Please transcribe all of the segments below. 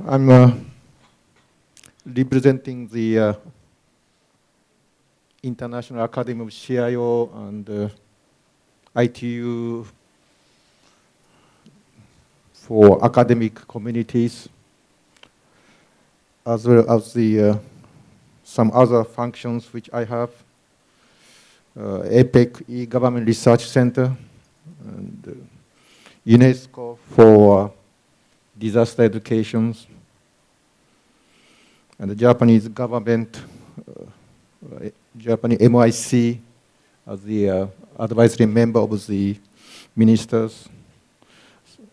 I'm representing the International Academy of CIO and ITU for academic communities, as well as the some other functions which I have. APEC E-Government Research Center, and UNESCO for disaster educations, and the Japanese government, Japanese MIC as the advisory member of the ministers,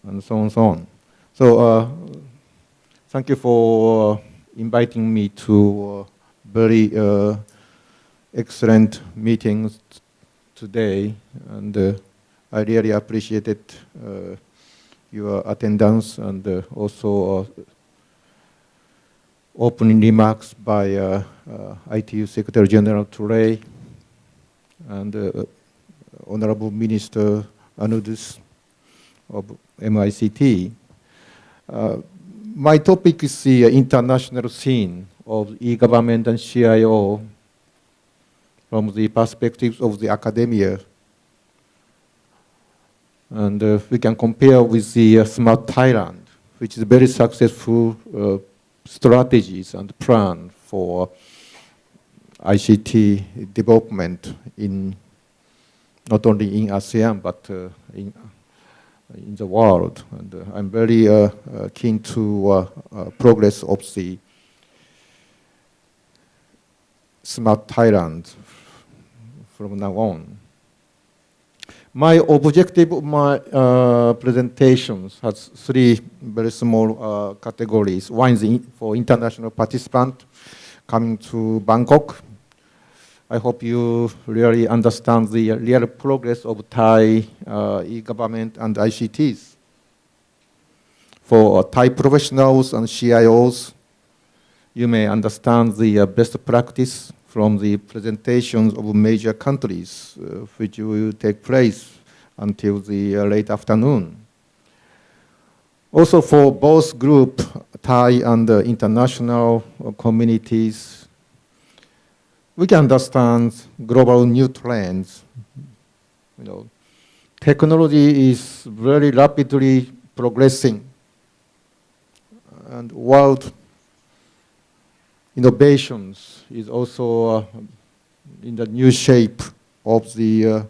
and so on and so on. So thank you for inviting me to very excellent meetings today, and I really appreciated your attendance, and also opening remarks by ITU Secretary General Touré and Honorable Minister Anudis of MICT. My topic is the international scene of e-government and CIO from the perspectives of the academia. And we can compare with the Smart Thailand, which is a very successful strategies and plan for ICT development in not only in ASEAN but in the world. And I'm very keen to progress of the Smart Thailand from now on. My objective of my presentations has three very small categories. One is for international participant coming to Bangkok. I hope you really understand the real progress of Thai e-government and ICTs. For Thai professionals and CIOs, you may understand the best practice from the presentations of major countries, which will take place until the late afternoon. Also for both group, Thai and international communities, we can understand global new trends. You know, technology is very rapidly progressing, and world innovations is also in the new shape of the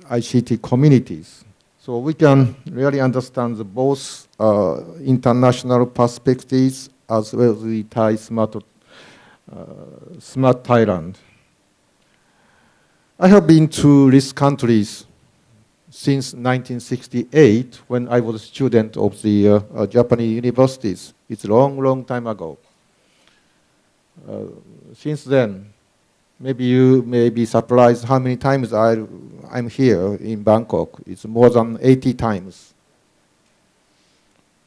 ICT communities. So we can really understand both international perspectives as well as the Thai Smart Thailand. I have been to these countries since 1968 when I was a student of the Japanese universities. It's a long, long time ago. Since then, maybe you may be surprised how many times I'm here in Bangkok. It's more than 80 times.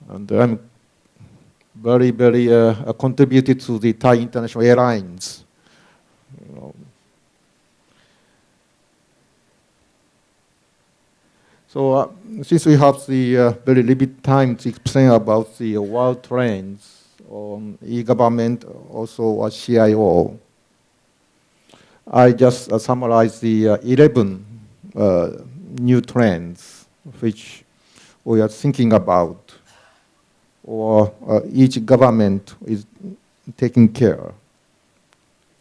And I'm very, very contributed to the Thai International Airlines. You know. So since we have the very limited time to explain about the world trends on e-government, also CIO, I just summarize the 11 new trends which we are thinking about, or each government is taking care.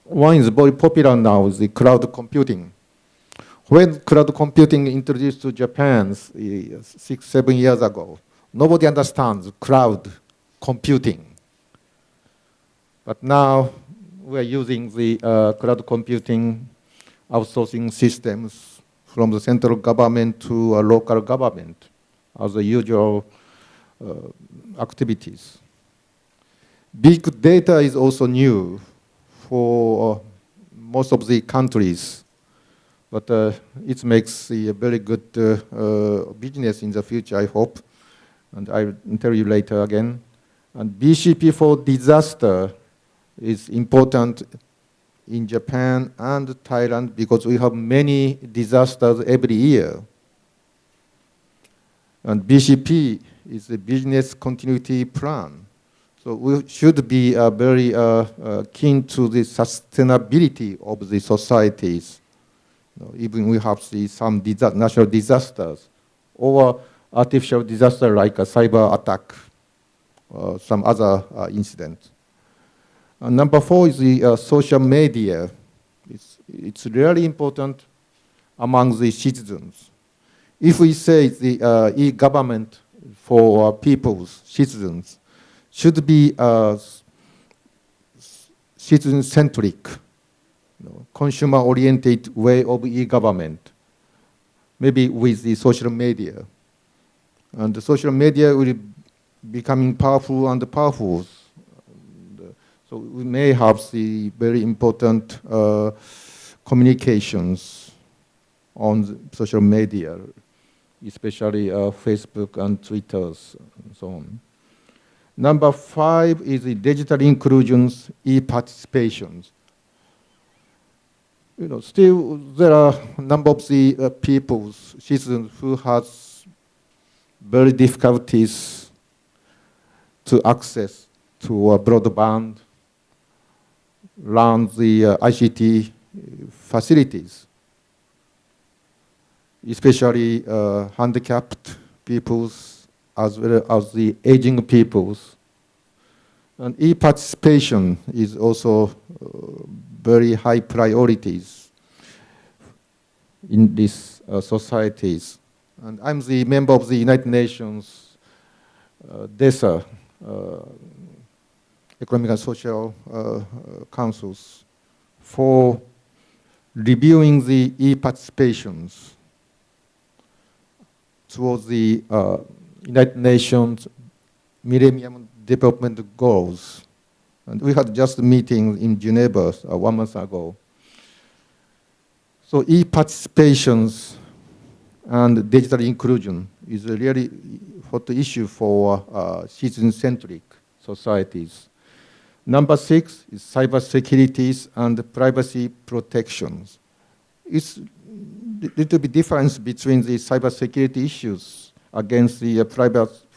One is very popular now, is the cloud computing. When cloud computing introduced to Japan 6, 7 years ago, nobody understands cloud computing. But now we're using the cloud computing outsourcing systems from the central government to a local government as the usual activities. Big data is also new for most of the countries, but it makes a very good business in the future, I hope, and I'll tell you later again. And BCP for disaster is important in Japan and Thailand because we have many disasters every year. And BCP is the business continuity plan. So we should be very keen to the sustainability of the societies. Even we have some natural disasters or artificial disaster like a cyber attack, some other incidents. Number 4 is the social media. It's really important among the citizens. If we say the e-government for people's citizens should be citizen-centric, consumer-oriented way of e-government, maybe with the social media. And the social media will be becoming powerful and powerful. So we may have the very important communications on the social media, especially Facebook and Twitters and so on. Number 5 is the digital inclusions, e-participations. Still there are a number of the citizens who has very difficulties to access to broadband, learn the ICT facilities, especially handicapped peoples as well as the aging peoples. And e-participation is also very high priorities in these societies. And I'm the member of the United Nations DESA, Economic and Social Councils, for reviewing the e-participations towards the United Nations Millennium Development Goals. And we had just a meeting in Geneva 1 month ago. So e-participations and digital inclusion is a really hot issue for citizen-centric societies. Number 6 is cybersecurity and privacy protections. It's a little bit difference between the cybersecurity issues against the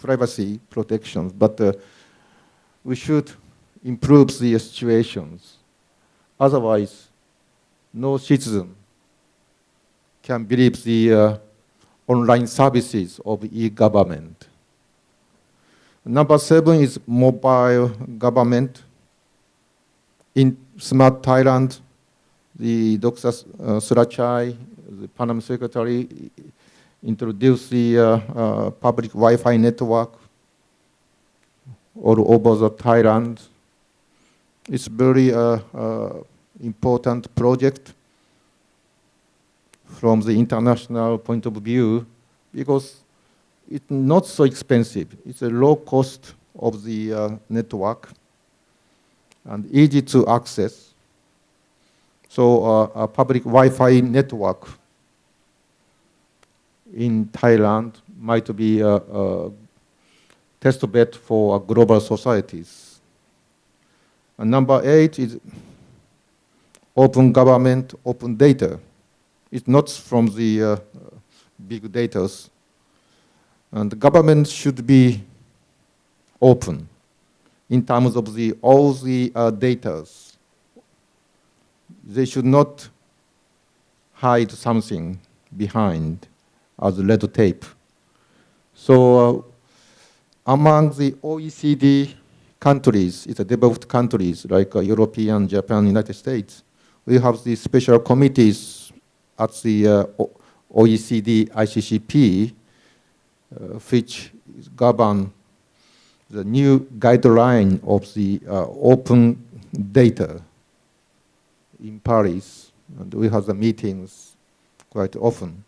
privacy protections, but we should improve the situations. Otherwise, no citizen can believe the online services of e-government. Number 7 is mobile government. In Smart Thailand, the Dr. Surachai, the Panam Secretary, introduced the public Wi-Fi network all over the Thailand. It's very important project from the international point of view because it's not so expensive. It's a low cost of the network and easy to access. So a public Wi-Fi network in Thailand might be a test bed for global societies. And number 8 is open government, open data. It's not from the big data. And the government should be open in terms of all the data. They should not hide something behind as red tape. So among the OECD countries, it's developed countries like European, Japan, United States, we have these special committees at the OECD ICCP, which govern the new guideline of the open data in Paris, and we have the meetings quite often.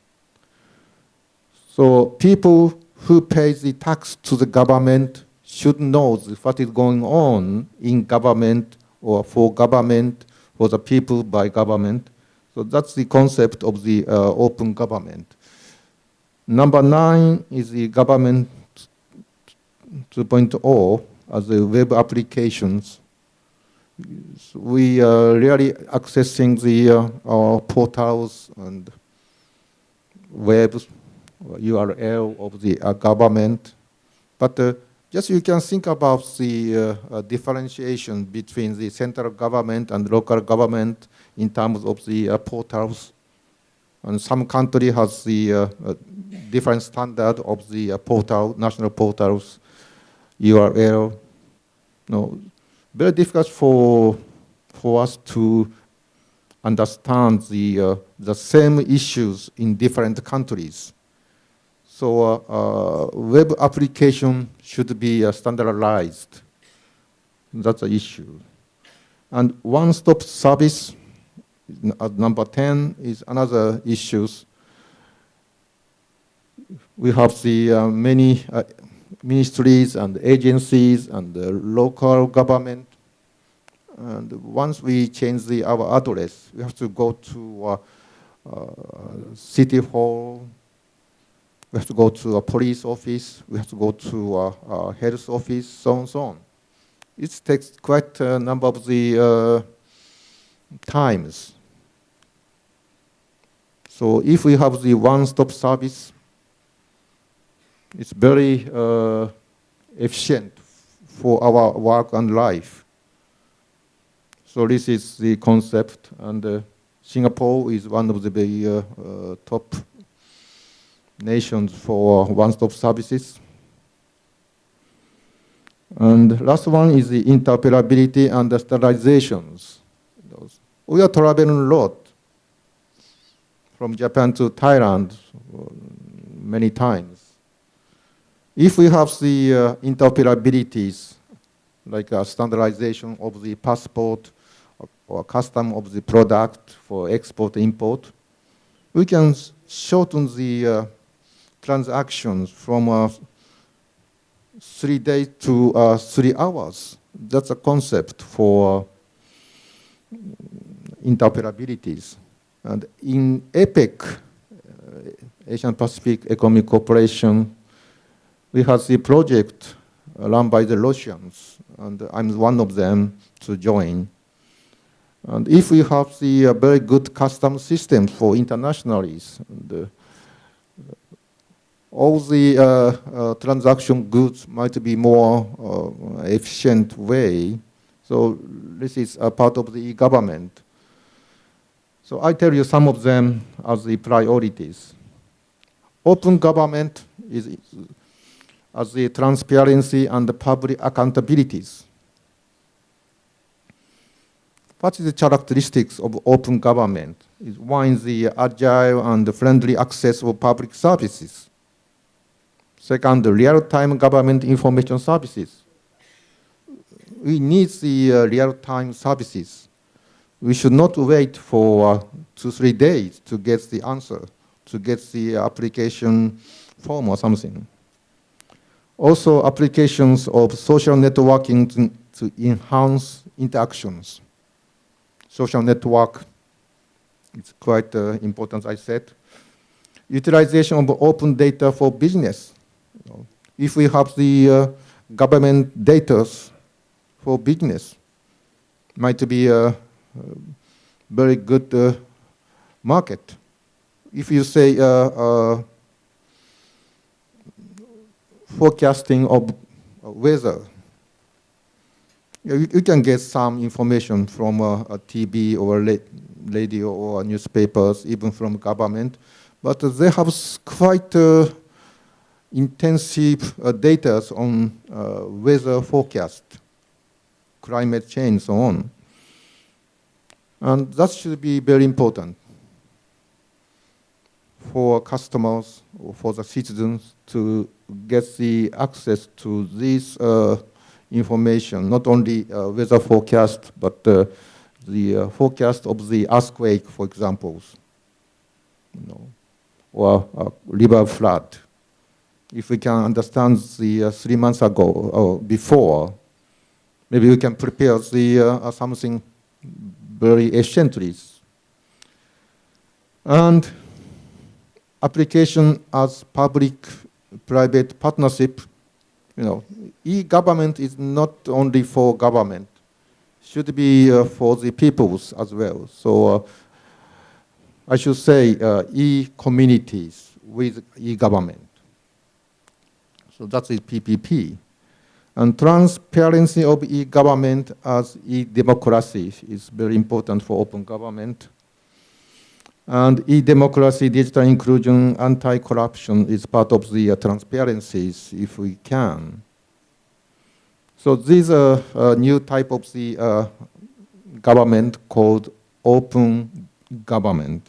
So people who pay the tax to the government should know what is going on in government or for government, for the people by government. So that's the concept of the open government. Number 9 is the government 2.0 as the web applications. We are really accessing the portals and web URL of the government But just you can think about the differentiation between the central government and local government in terms of the portals. And some country has the different standard of the portal, national portals, URL. No, very difficult for us to understand the same issues in different countries. So web application should be standardized. That's the issue. And one-stop service, number 10, is another issue. We have the many ministries and agencies and local government. And once we change our address, we have to go to city hall, we have to go to a police office, we have to go to a health office, so on and so on. It takes quite a number of the times. So if we have the one-stop service, it's very efficient for our work and life. So this is the concept, and Singapore is one of the very top nations for one-stop services. And last one is the interoperability and the standardizations. We are traveling a lot from Japan to Thailand many times. If we have the interoperabilities, like a standardization of the passport or custom of the product for export, import, we can shorten the transactions from 3 days to 3 hours. That's a concept for interoperabilities. And in APEC, Asian Pacific Economic Cooperation, we have the project run by the Russians, and I'm one of them to join. And if we have the very good custom system for internationals, all the transaction goods might be more efficient way. So this is a part of the e-government. So I tell you some of them as the priorities. Open government is as the transparency and the public accountabilities. What is the characteristics of open government? One is the agile and friendly access of public services. Second, the real-time government information services. We need the real-time services. We should not wait for 2-3 days to get the answer, to get the application form or something. Also, applications of social networking to enhance interactions. Social network is quite important, I said. Utilization of open data for business. If we have the government data for business, might be a very good market. If you say forecasting of weather, you can get some information from a TV or radio or newspapers, even from government, but they have quite intensive data on weather forecast, climate change, so on. And that should be very important for customers or for the citizens to get the access to this information, not only weather forecast, but the forecast of the earthquake, for example, or river flood. If we can understand the 3 months ago or before, maybe we can prepare the something very efficiently. And application as public-private partnership. E-government is not only for government, should be for the peoples as well. So I should say e-communities with e-government. So that is PPP. And transparency of e-government as e-democracy is very important for open government. And e-democracy, digital inclusion, anti-corruption is part of the transparencies if we can. So these are a new type of the government called open government.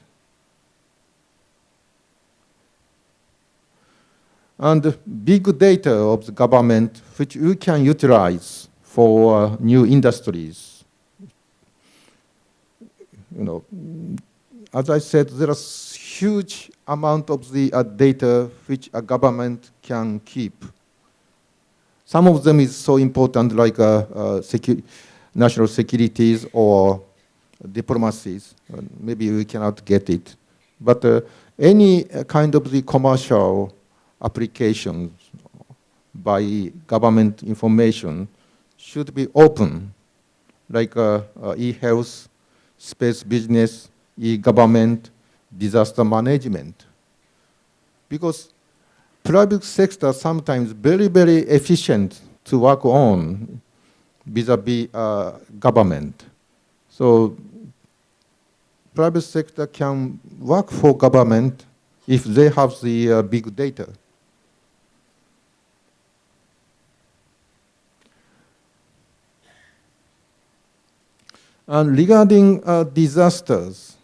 And big data of the government, which we can utilize for new industries. You know, as I said, there is huge amount of the data which a government can keep. Some of them is so important, like national securities or diplomacies. Maybe we cannot get it. But any kind of the commercial applications by government information should be open, like e-health, space business, e-government, disaster management. Because private sector sometimes very, very efficient to work on vis-a-vis government. So private sector can work for government if they have the big data. And regarding disasters,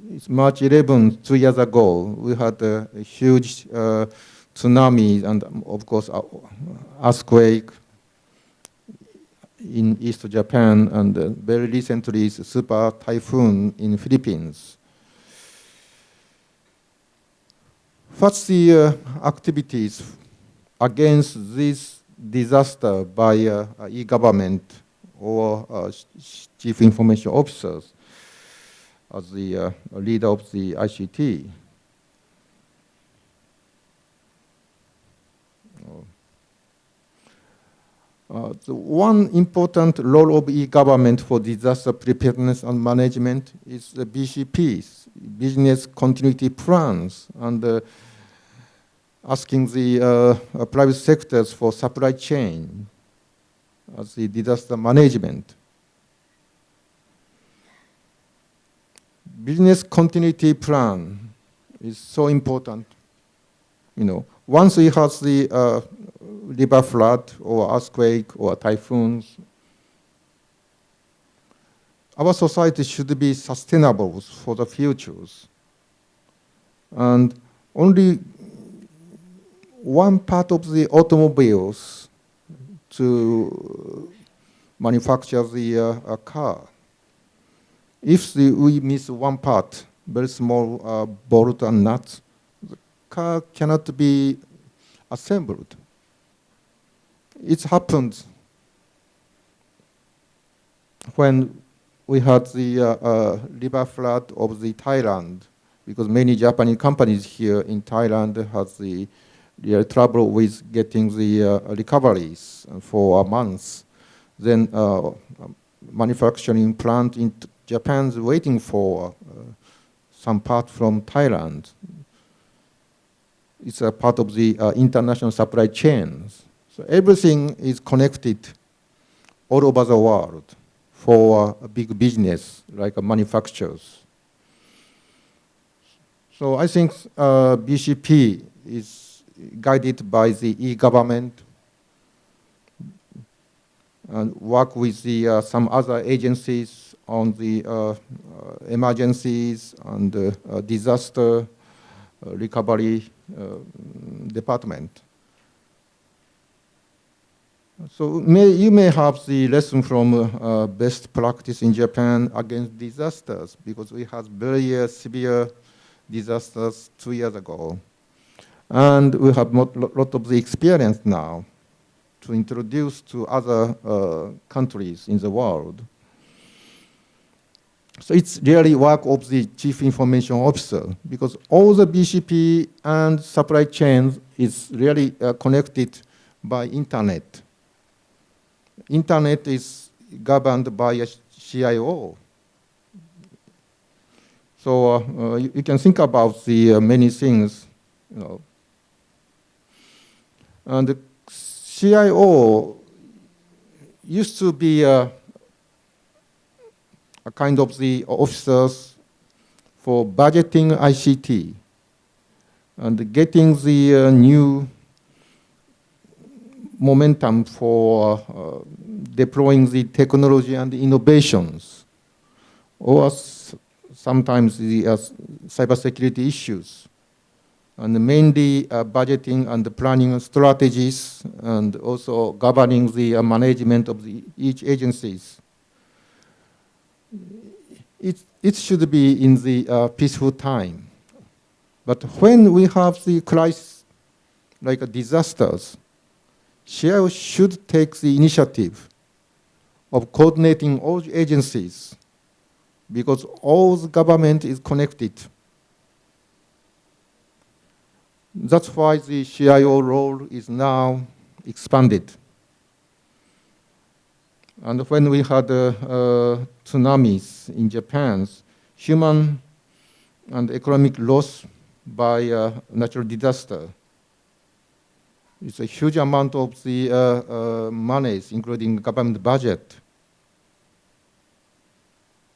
it's March 11, 2 years ago, we had a huge tsunami and, of course, earthquake in East Japan, and very recently, super typhoon in Philippines. What's the activities against this disaster by e-government or chief information officers as the leader of the ICT? The one important role of e-government for disaster preparedness and management is the BCPs, business continuity plans, and asking the private sectors for supply chain as the disaster management. Business continuity plan is so important. You know, once we have the river flood or earthquake or typhoons, our society should be sustainable for the futures. And only one part of the automobiles to manufacture the car. If we miss one part, very small bolt and nuts, the car cannot be assembled. It happened when we had the river flood of the Thailand, because many Japanese companies here in Thailand have the trouble with getting the recoveries for months. Then manufacturing plant in Japan is waiting for some part from Thailand. It's a part of the international supply chains. So everything is connected all over the world for a big business like manufacturers. So I think BCP is guided by the e-government and work with the some other agencies on the emergencies and disaster recovery department. So you may have the lesson from best practice in Japan against disasters, because we had very severe disasters 2 years ago. And we have a lot of the experience now to introduce to other countries in the world. So it's really work of the chief information officer, because all the BCP and supply chains is really connected by internet. Internet is governed by a CIO. So you can think about the many things, you know. And the CIO used to be a kind of the officers for budgeting ICT and getting the new momentum for deploying the technology and the innovations, or sometimes the cybersecurity issues, and mainly budgeting and planning strategies, and also governing the management of each agencies. It should be in the peaceful time. But when we have the crisis, like disasters, CIO should take the initiative of coordinating all agencies, because all the government is connected. That's why the CIO role is now expanded. And when we had tsunamis in Japan, human and economic loss by natural disaster, it's a huge amount of the monies, including government budget.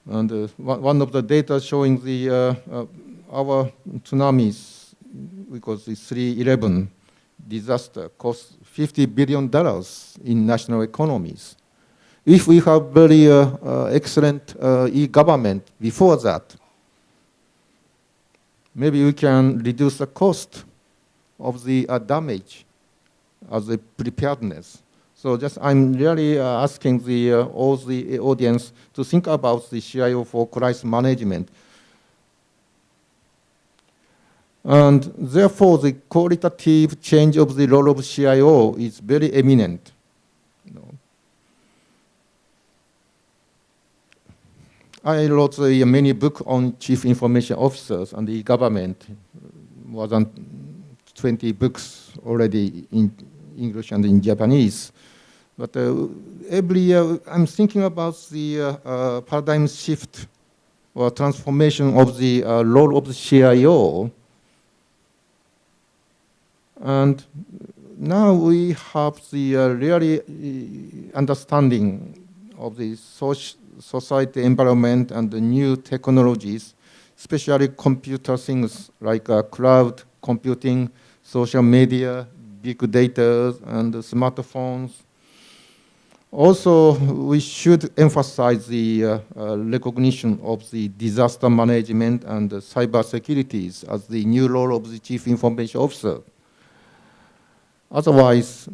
And one of the data showing the our tsunamis, because the 3/11 disaster, cost $50 billion in national economies. If we have very excellent e-government before that, maybe we can reduce the cost of the damage as a preparedness. So just I'm really asking all the audience to think about the CIO for crisis management. And therefore, the qualitative change of the role of CIO is very eminent. I wrote many books on chief information officers and the government, more than 20 books already in English and in Japanese. But every year I'm thinking about the paradigm shift or transformation of the role of the CIO. And now we have the really understanding of the society environment and the new technologies, especially computer things like cloud computing, social media, big data, and smartphones. Also, we should emphasize the recognition of the disaster management and cyber securities as the new role of the chief information officer. Otherwise,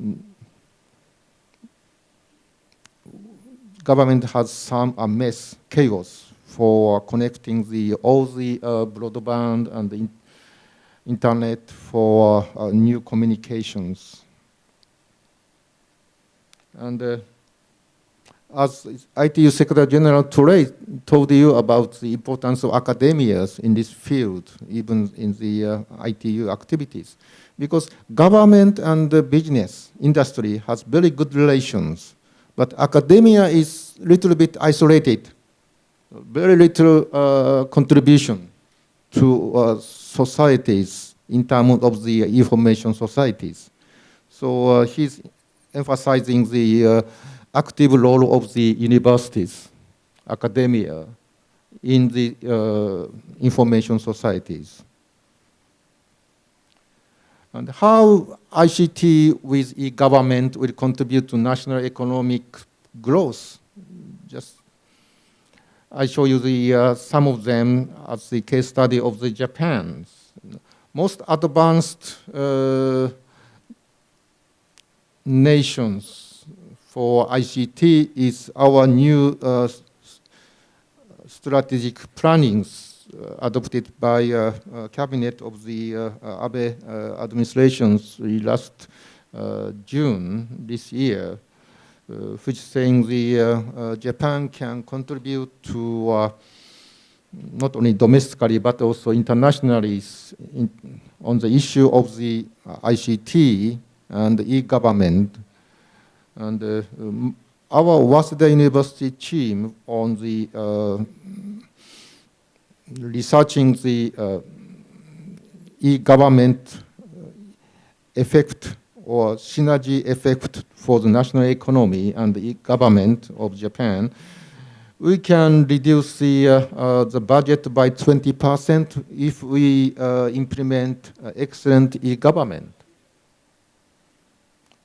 government has some mess, chaos for connecting all the broadband and the internet for new communications. And as ITU Secretary General Touré told you about the importance of academia in this field, even in the ITU activities, because government and the business industry has very good relations, but academia is a little bit isolated, very little contribution to societies in terms of the information societies. So he's emphasizing the active role of the universities, academia, in the information societies. And how ICT with e-government will contribute to national economic growth. Just I show you the some of them as the case study of the Japan. Most advanced nations for ICT is our new strategic plannings adopted by cabinet of the Abe administrations last June this year, which saying the Japan can contribute to not only domestically but also internationally on the issue of the ICT and e-government. And our Waseda University team on the researching the e-government effect or synergy effect for the national economy and the government of Japan, we can reduce the budget by 20% if we implement excellent e-government.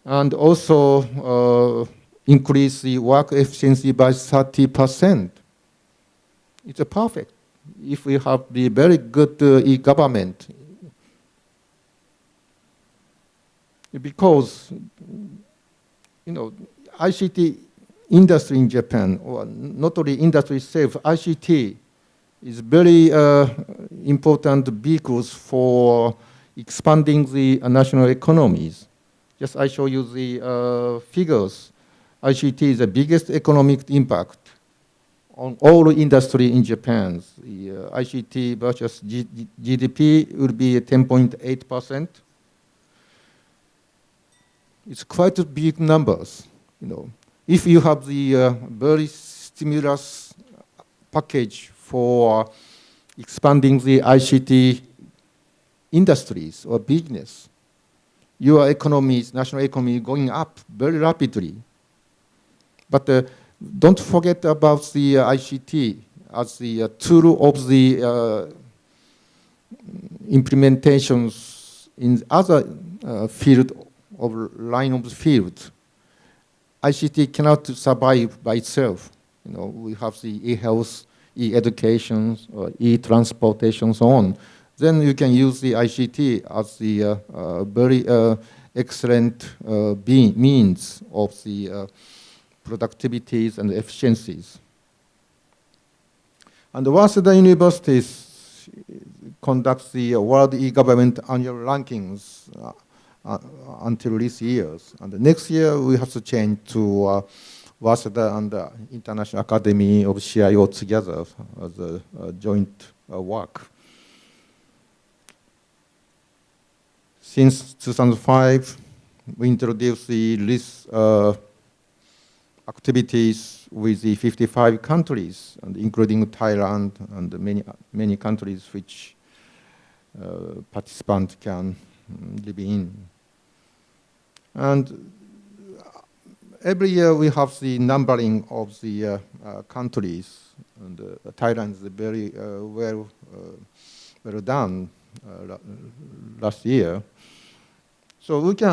And also increase the work efficiency by 30%. It's perfect if we have the very good e-government. Because, ICT industry in Japan, or not only industry itself, ICT is very important vehicles for expanding the national economies. Just I show you the figures. ICT is the biggest economic impact on all industry in Japan. The ICT versus GDP would be 10.8%. It's quite big numbers, If you have the very stimulus package for expanding the ICT industries or business, your economy, national economy, going up very rapidly. But don't forget about the ICT as the tool of the implementations in other field of line of the field. ICT cannot survive by itself. We have the e-health, e-education, or e-transportation, so on. Then you can use the ICT as the very excellent means of the productivities and efficiencies. And Waseda Universities conducts the World E-Government annual rankings until this year. And the next year, we have to change to Waseda and the International Academy of CIO together as a joint work. Since 2005, we introduced the list activities with the 55 countries, and including Thailand and many countries which participants can live in. And every year we have the numbering of the countries, and Thailand is very well done last year. So we can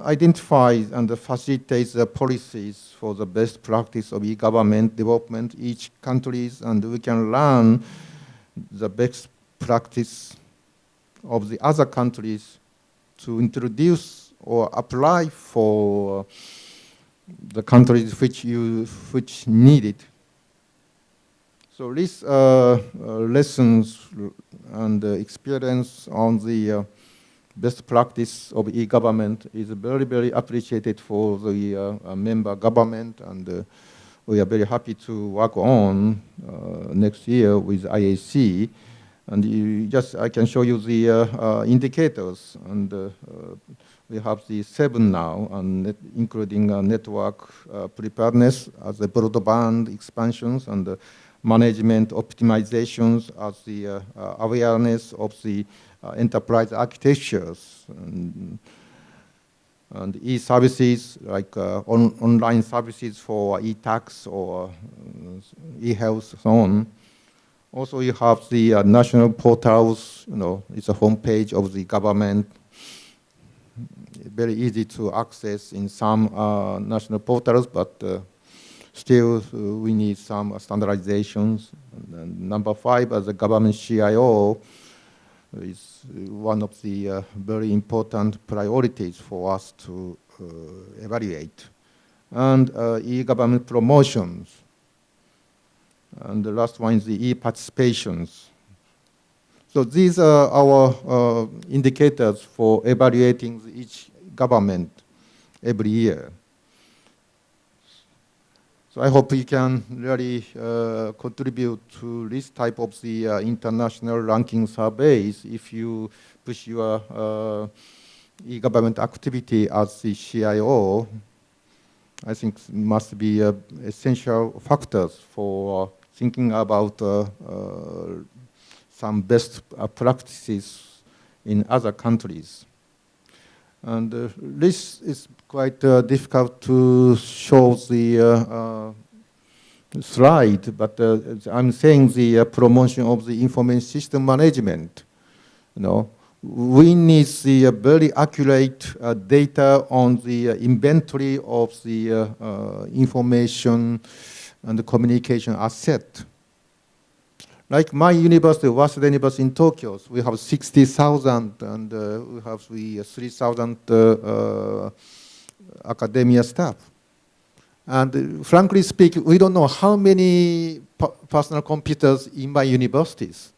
identify and facilitate the policies for the best practice of e-government development each countries, and we can learn the best practice of the other countries to introduce or apply for the countries which need it. So these lessons and experience on the best practice of e-government is very, very appreciated for the member government, and we are very happy to work on next year with IAC. And I can show you the indicators, and we have the 7 now, and including network preparedness as the broadband expansions and management optimizations as the awareness of the enterprise architectures, and e-services like online services for e-tax or e-health, so on. Also, you have the national portals. It's a homepage of the government. Very easy to access in some national portals, but still we need some standardizations. And number 5, as a government CIO, is one of the very important priorities for us to evaluate. And e-government promotions. And the last one is the e-participations. So these are our indicators for evaluating each government every year. So I hope you can really contribute to this type of the international ranking surveys if you push your e-government activity as the CIO. I think must be essential factors for thinking about some best practices in other countries. And this is quite difficult to show the slide, but I'm saying the promotion of the information system management. You know, we need the very accurate data on the inventory of the information and the communication asset. Like my university, Waseda University in Tokyo, we have 60,000 and we have 3,000 academia staff. And frankly speaking, we don't know how many personal computers in my universities.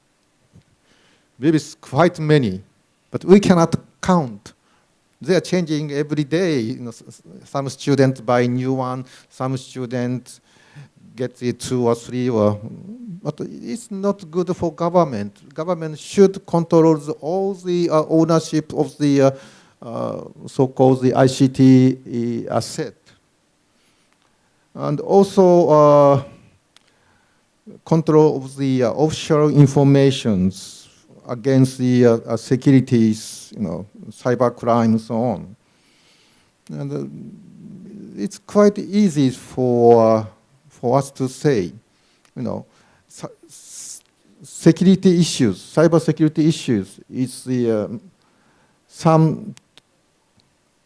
Maybe it's quite many, but we cannot count. They are changing every day. You know, some students buy new one, some students get the 2 or 3, but it's not good for government. Government should control all the ownership of the so-called the ICT asset. And also control of the offshore informations against the securities, you know, cyber crime and so on. And it's quite easy for us to say, you know, security issues, cyber security issues is the some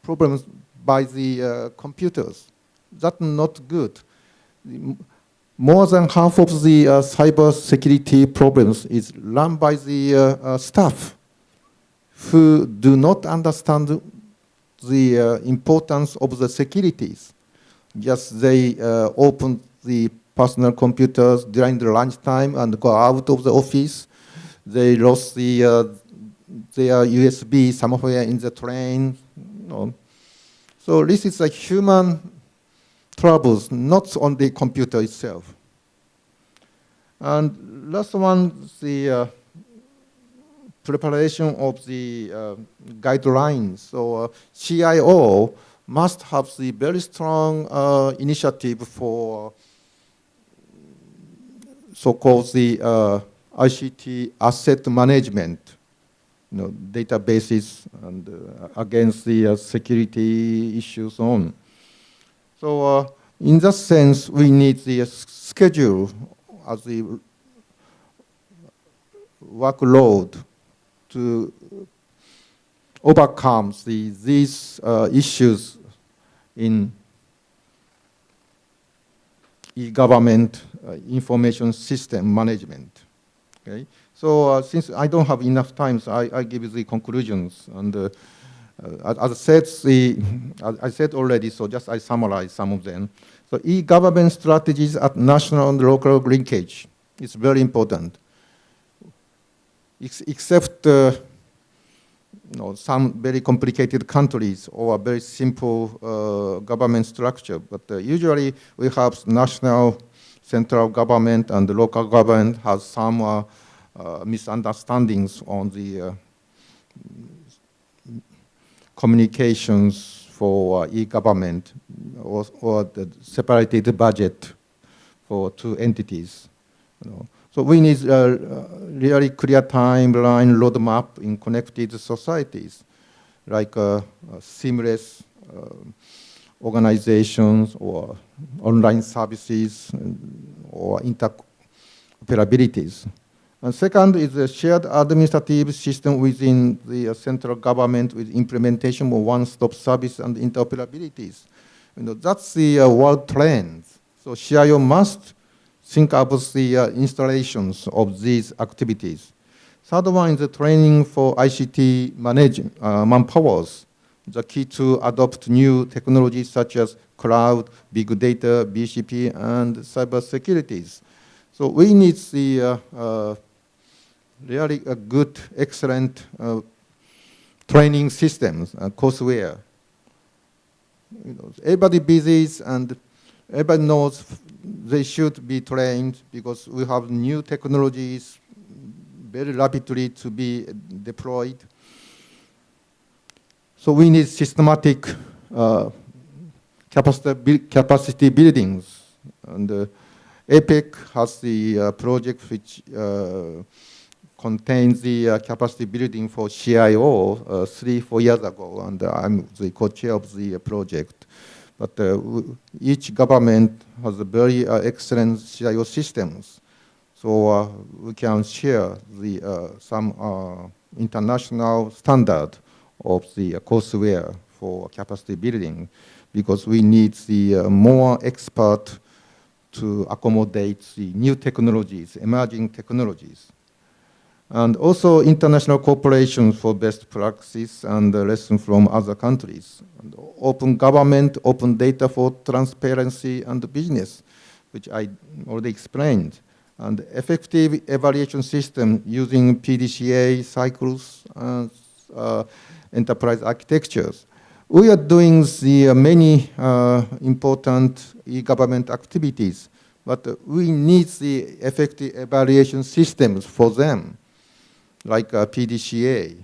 problems by the computers. That's not good. More than half of the cyber security problems is run by the staff who do not understand the importance of the securities. Just they open the personal computers during the lunchtime and go out of the office. They lost the their USB somewhere in the train. You know. So this is a human troubles, not on the computer itself. And last one, the preparation of the guidelines. So CIO must have the very strong initiative for so-called the ICT asset management, you know, databases and against the security issues on. So in that sense, we need the schedule as the workload to overcome these issues in e-government information system management. Okay, so since I don't have enough time, so I give you the conclusions. And as I said already, so just I summarize some of them. So e-government strategies at national and local linkage is very important. Except you know, some very complicated countries or very simple government structure, but usually we have national, central government and the local government has some misunderstandings on the communications for e-government or the separated budget for two entities. You know. So we need really clear timeline roadmap in connected societies, like seamless organizations or online services or interoperabilities. And second is a shared administrative system within the central government with implementation of one-stop service and interoperabilities. You know, that's the world trend. So CIO must think about the installations of these activities. Third one is the training for ICT manpowers. The key to adopt new technologies such as cloud, big data, BCP, and cyber securities. So we need the really a good, excellent training systems, courseware. You know, everybody busy and everybody knows they should be trained because we have new technologies very rapidly to be deployed. So we need systematic capacity buildings. And APEC has the project which contains the capacity building for CIO 3-4 years ago, and I'm the co-chair of the project. But each government has a very excellent CIO systems, so we can share the some international standard of the courseware for capacity building, because we need the more expert to accommodate the new technologies, emerging technologies. And also international cooperation for best practices and lessons from other countries. And open government, open data for transparency and business, which I already explained. And effective evaluation system using PDCA cycles and enterprise architectures. We are doing the many important e-government activities, but we need the effective evaluation systems for them, like PDCA,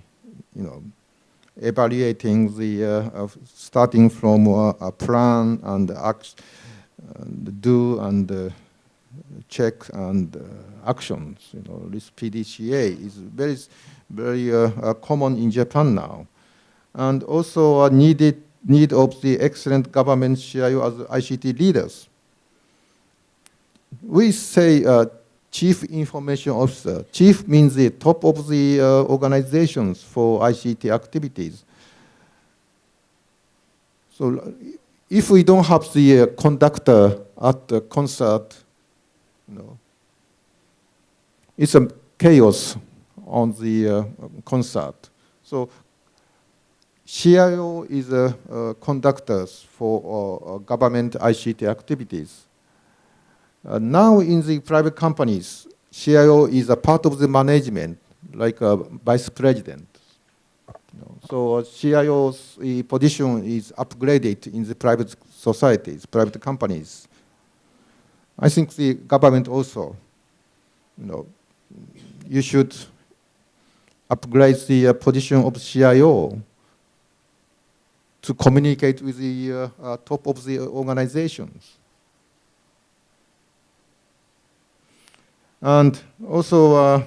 evaluating the starting from a plan and act, and do and check and actions. This PDCA is very common in Japan now. And also need of the excellent government CIO as ICT leaders. We say Chief Information Officer. Chief means the top of the organizations for ICT activities. So if we don't have the conductor at the concert, it's a chaos on the concert. So CIO is conductors for government ICT activities. Now in the private companies, CIO is a part of the management, like a vice president. So CIO's position is upgraded in the private societies, private companies. I think the government also, you should upgrade the position of CIO to communicate with the top of the organizations. And also,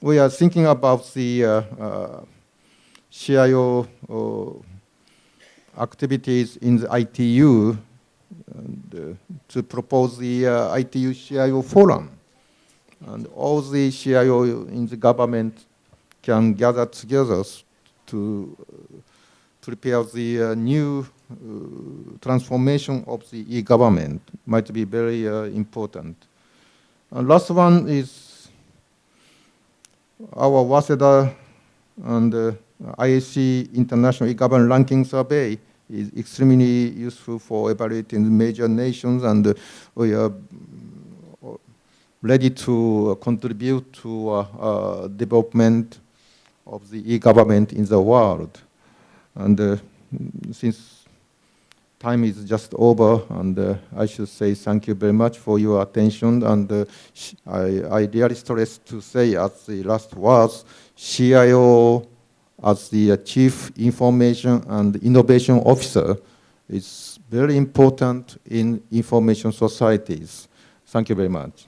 we are thinking about the CIO activities in the ITU and, to propose the ITU CIO forum. And all the CIO in the government can gather together to prepare the new transformation of the e-government. Might be very important. And last one is our Waseda and IAC International E-Government Ranking Survey is extremely useful for evaluating major nations, and we are ready to contribute to development of the e-government in the world. And since time is just over, and I should say thank you very much for your attention. And I really stress to say as the last words, CIO as the Chief Information and Innovation Officer is very important in information societies. Thank you very much.